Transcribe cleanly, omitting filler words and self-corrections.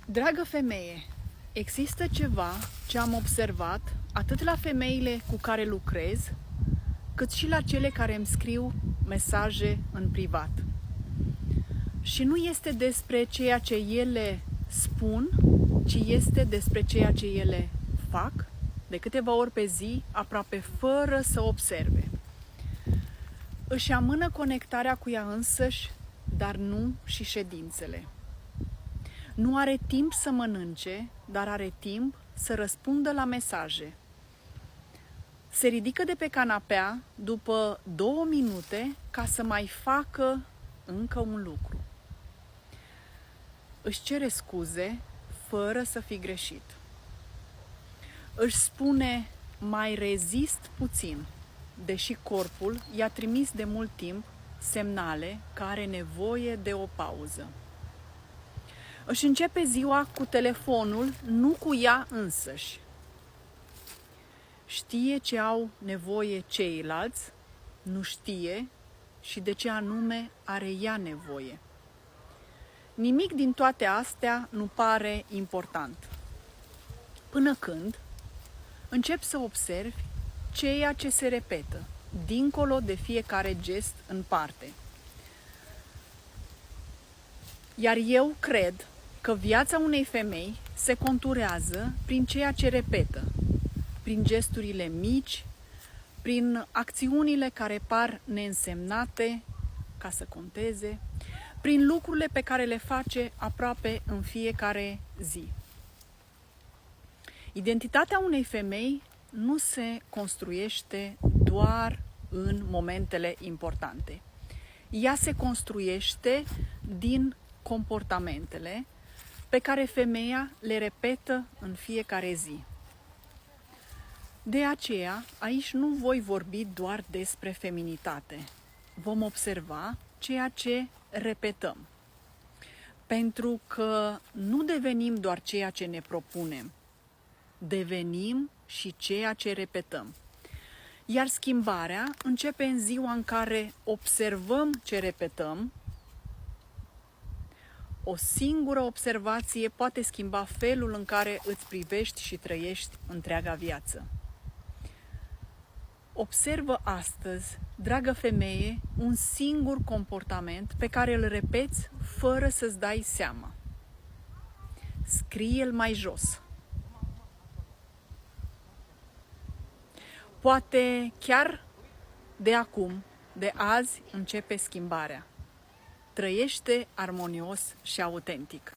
Dragă femeie, există ceva ce am observat atât la femeile cu care lucrez, cât și la cele care îmi scriu mesaje în privat. Și nu este despre ceea ce ele spun, ci este despre ceea ce ele fac, de câteva ori pe zi, aproape fără să observe. Își amână conectarea cu ea însăși, dar nu și ședințele. Nu are timp să mănânce, dar are timp să răspundă la mesaje. Se ridică de pe canapea după 2 minute ca să mai facă încă un lucru. Își cere scuze fără să fi greșit. Își spune, mai rezist puțin, deși corpul i-a trimis de mult timp semnale că are nevoie de o pauză. Își începe ziua cu telefonul, nu cu ea însăși. Știe ce au nevoie ceilalți, nu știe și de ce anume are ea nevoie. Nimic din toate astea nu pare important. Până când începi să observi ceea ce se repetă, dincolo de fiecare gest în parte. Iar eu cred că viața unei femei se conturează prin ceea ce repetă, prin gesturile mici, prin acțiunile care par neînsemnate ca să conteze, prin lucrurile pe care le face aproape în fiecare zi. Identitatea unei femei nu se construiește doar în momentele importante. Ea se construiește din comportamentele pe care femeia le repetă în fiecare zi. De aceea, aici nu voi vorbi doar despre feminitate. Vom observa ceea ce repetăm. Pentru că nu devenim doar ceea ce ne propunem, devenim și ceea ce repetăm. Iar schimbarea începe în ziua în care observăm ce repetăm. O singură observație poate schimba felul în care îți privești și trăiești întreaga viață. Observă astăzi, dragă femeie, un singur comportament pe care îl repeți fără să-ți dai seama. Scrie-l mai jos. Poate chiar de acum, de azi, începe schimbarea. Trăiește armonios și autentic.